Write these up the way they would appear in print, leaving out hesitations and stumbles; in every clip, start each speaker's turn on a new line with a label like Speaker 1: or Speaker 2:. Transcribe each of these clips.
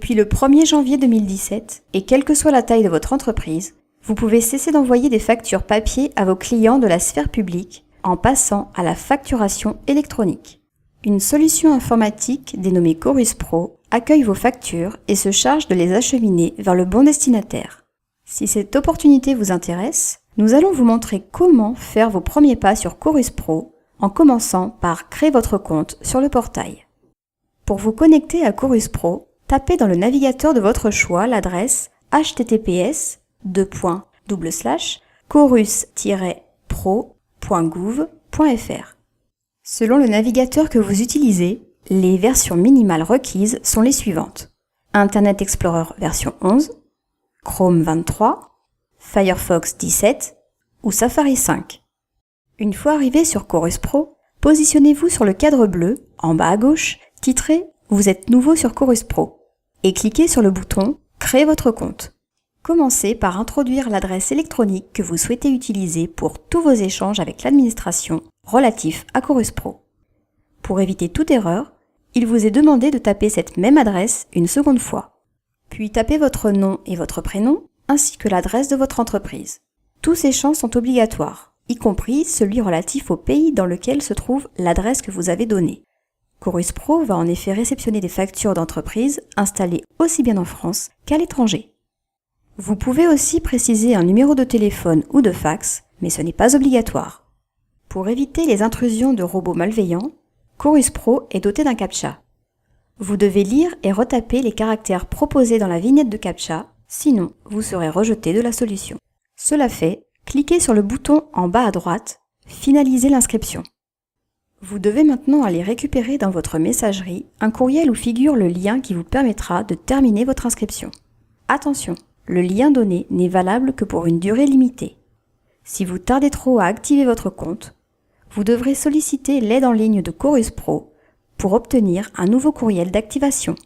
Speaker 1: Depuis le 1er janvier 2017, et quelle que soit la taille de votre entreprise, vous pouvez cesser d'envoyer des factures papier à vos clients de la sphère publique en passant à la facturation électronique. Une solution informatique dénommée Chorus Pro accueille vos factures et se charge de les acheminer vers le bon destinataire. Si cette opportunité vous intéresse, nous allons vous montrer comment faire vos premiers pas sur Chorus Pro en commençant par créer votre compte sur le portail. Pour vous connecter à Chorus Pro, tapez dans le navigateur de votre choix l'adresse https://chorus-pro.gouv.fr. Selon le navigateur que vous utilisez, les versions minimales requises sont les suivantes. Internet Explorer version 11, Chrome 23, Firefox 17 ou Safari 5. Une fois arrivé sur Chorus Pro, positionnez-vous sur le cadre bleu, en bas à gauche, titré « Vous êtes nouveau sur Chorus Pro » et cliquez sur le bouton « Créer votre compte ». Commencez par introduire l'adresse électronique que vous souhaitez utiliser pour tous vos échanges avec l'administration relatifs à Chorus Pro. Pour éviter toute erreur, il vous est demandé de taper cette même adresse une seconde fois. Puis tapez votre nom et votre prénom, ainsi que l'adresse de votre entreprise. Tous ces champs sont obligatoires, y compris celui relatif au pays dans lequel se trouve l'adresse que vous avez donnée. Chorus Pro va en effet réceptionner des factures d'entreprise installées aussi bien en France qu'à l'étranger. Vous pouvez aussi préciser un numéro de téléphone ou de fax, mais ce n'est pas obligatoire. Pour éviter les intrusions de robots malveillants, Chorus Pro est doté d'un CAPTCHA. Vous devez lire et retaper les caractères proposés dans la vignette de CAPTCHA, sinon vous serez rejeté de la solution. Cela fait, cliquez sur le bouton en bas à droite « Finaliser l'inscription ». Vous devez maintenant aller récupérer dans votre messagerie un courriel où figure le lien qui vous permettra de terminer votre inscription. Attention, le lien donné n'est valable que pour une durée limitée. Si vous tardez trop à activer votre compte, vous devrez solliciter l'aide en ligne de Chorus Pro pour obtenir un nouveau courriel d'activation.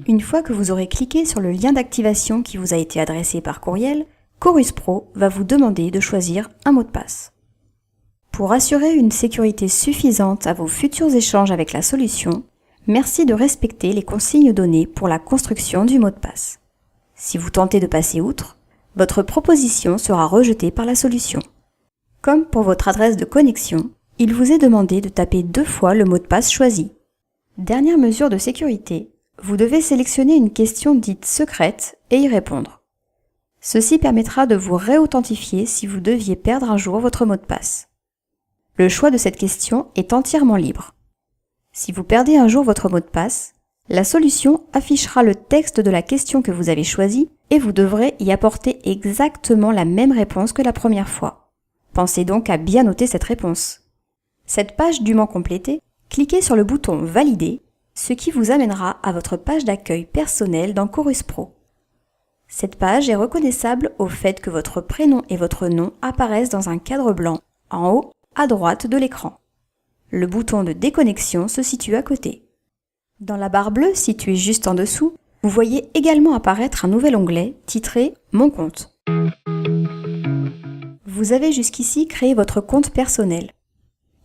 Speaker 1: Une fois que vous aurez cliqué sur le lien d'activation qui vous a été adressé par courriel, Chorus Pro va vous demander de choisir un mot de passe. Pour assurer une sécurité suffisante à vos futurs échanges avec la solution, merci de respecter les consignes données pour la construction du mot de passe. Si vous tentez de passer outre, votre proposition sera rejetée par la solution. Comme pour votre adresse de connexion, il vous est demandé de taper 2 fois le mot de passe choisi. Dernière mesure de sécurité, vous devez sélectionner une question dite secrète et y répondre. Ceci permettra de vous réauthentifier si vous deviez perdre un jour votre mot de passe. Le choix de cette question est entièrement libre. Si vous perdez un jour votre mot de passe, la solution affichera le texte de la question que vous avez choisie et vous devrez y apporter exactement la même réponse que la première fois. Pensez donc à bien noter cette réponse. Cette page dûment complétée, cliquez sur le bouton « Valider », ce qui vous amènera à votre page d'accueil personnelle dans Chorus Pro. Cette page est reconnaissable au fait que votre prénom et votre nom apparaissent dans un cadre blanc, en haut à droite de l'écran. Le bouton de déconnexion se situe à côté. Dans la barre bleue située juste en dessous, vous voyez également apparaître un nouvel onglet titré « Mon compte ». Vous avez jusqu'ici créé votre compte personnel.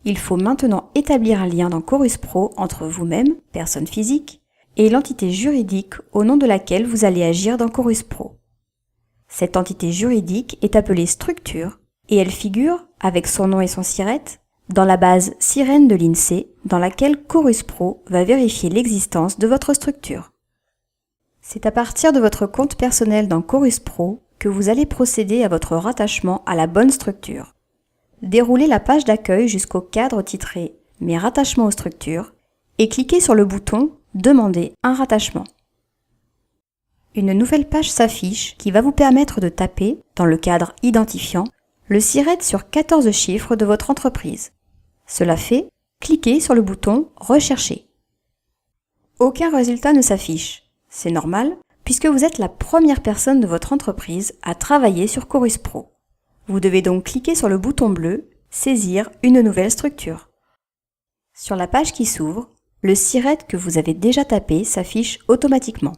Speaker 1: Il faut maintenant établir un lien dans Chorus Pro entre vous-même, personne physique, et l'entité juridique au nom de laquelle vous allez agir dans Chorus Pro. Cette entité juridique est appelée structure et elle figure, avec son nom et son SIRET, dans la base Sirène de l'INSEE dans laquelle Chorus Pro va vérifier l'existence de votre structure. C'est à partir de votre compte personnel dans Chorus Pro que vous allez procéder à votre rattachement à la bonne structure. Déroulez la page d'accueil jusqu'au cadre titré « Mes rattachements aux structures » et cliquez sur le bouton « Demander un rattachement ». Une nouvelle page s'affiche qui va vous permettre de taper, dans le cadre identifiant, le SIRET sur 14 chiffres de votre entreprise. Cela fait, cliquez sur le bouton « Rechercher ». Aucun résultat ne s'affiche. C'est normal, puisque vous êtes la première personne de votre entreprise à travailler sur Chorus Pro. Vous devez donc cliquer sur le bouton bleu « Saisir une nouvelle structure ». Sur la page qui s'ouvre, le SIRET que vous avez déjà tapé s'affiche automatiquement.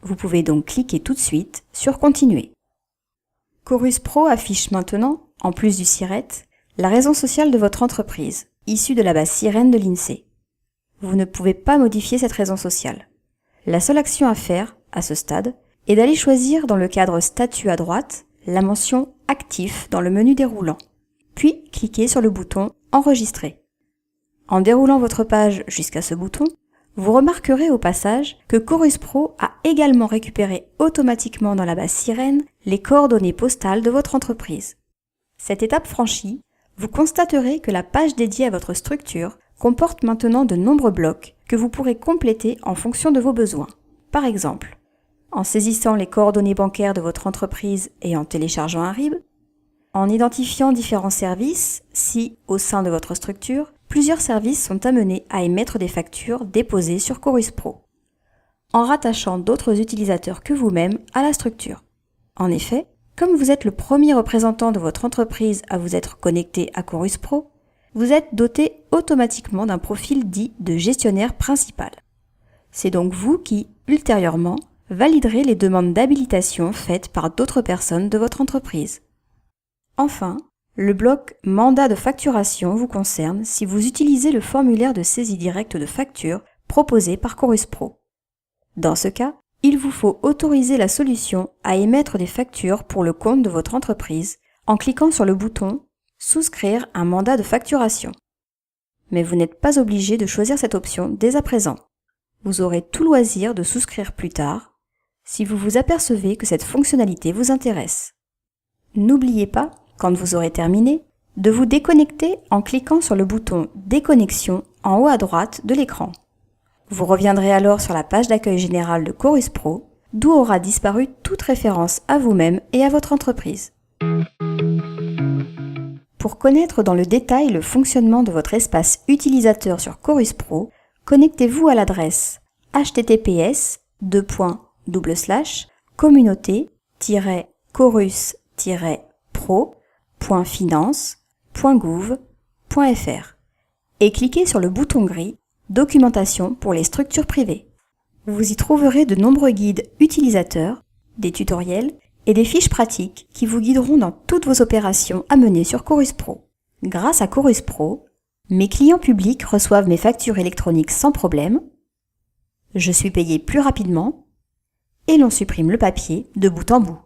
Speaker 1: Vous pouvez donc cliquer tout de suite sur « Continuer ». Chorus Pro affiche maintenant, en plus du SIRET, la raison sociale de votre entreprise, issue de la base Sirène de l'INSEE. Vous ne pouvez pas modifier cette raison sociale. La seule action à faire, à ce stade, est d'aller choisir dans le cadre Statut à droite la mention Actif dans le menu déroulant, puis cliquez sur le bouton Enregistrer. En déroulant votre page jusqu'à ce bouton, vous remarquerez au passage que Chorus Pro a également récupéré automatiquement dans la base Sirène les coordonnées postales de votre entreprise. Cette étape franchie, vous constaterez que la page dédiée à votre structure comporte maintenant de nombreux blocs que vous pourrez compléter en fonction de vos besoins. Par exemple, en saisissant les coordonnées bancaires de votre entreprise et en téléchargeant un RIB, en identifiant différents services si, au sein de votre structure, plusieurs services sont amenés à émettre des factures déposées sur Chorus Pro, en rattachant d'autres utilisateurs que vous-même à la structure. En effet, comme vous êtes le premier représentant de votre entreprise à vous être connecté à Chorus Pro, vous êtes doté automatiquement d'un profil dit de gestionnaire principal. C'est donc vous qui, ultérieurement, validerez les demandes d'habilitation faites par d'autres personnes de votre entreprise. Enfin, le bloc « Mandat de facturation » vous concerne si vous utilisez le formulaire de saisie directe de facture proposé par Chorus Pro. Dans ce cas, il vous faut autoriser la solution à émettre des factures pour le compte de votre entreprise en cliquant sur le bouton « Souscrire un mandat de facturation ». Mais vous n'êtes pas obligé de choisir cette option dès à présent. Vous aurez tout loisir de souscrire plus tard si vous vous apercevez que cette fonctionnalité vous intéresse. N'oubliez pas, quand vous aurez terminé, de vous déconnecter en cliquant sur le bouton « Déconnexion » en haut à droite de l'écran. Vous reviendrez alors sur la page d'accueil générale de Chorus Pro, d'où aura disparu toute référence à vous-même et à votre entreprise. Pour connaître dans le détail le fonctionnement de votre espace utilisateur sur Chorus Pro, connectez-vous à l'adresse https://communauté-chorus-pro.finance.gouv.fr et cliquez sur le bouton gris Documentation pour les structures privées. Vous y trouverez de nombreux guides utilisateurs, des tutoriels et des fiches pratiques qui vous guideront dans toutes vos opérations à mener sur Chorus Pro. Grâce à Chorus Pro, mes clients publics reçoivent mes factures électroniques sans problème, je suis payé plus rapidement et l'on supprime le papier de bout en bout.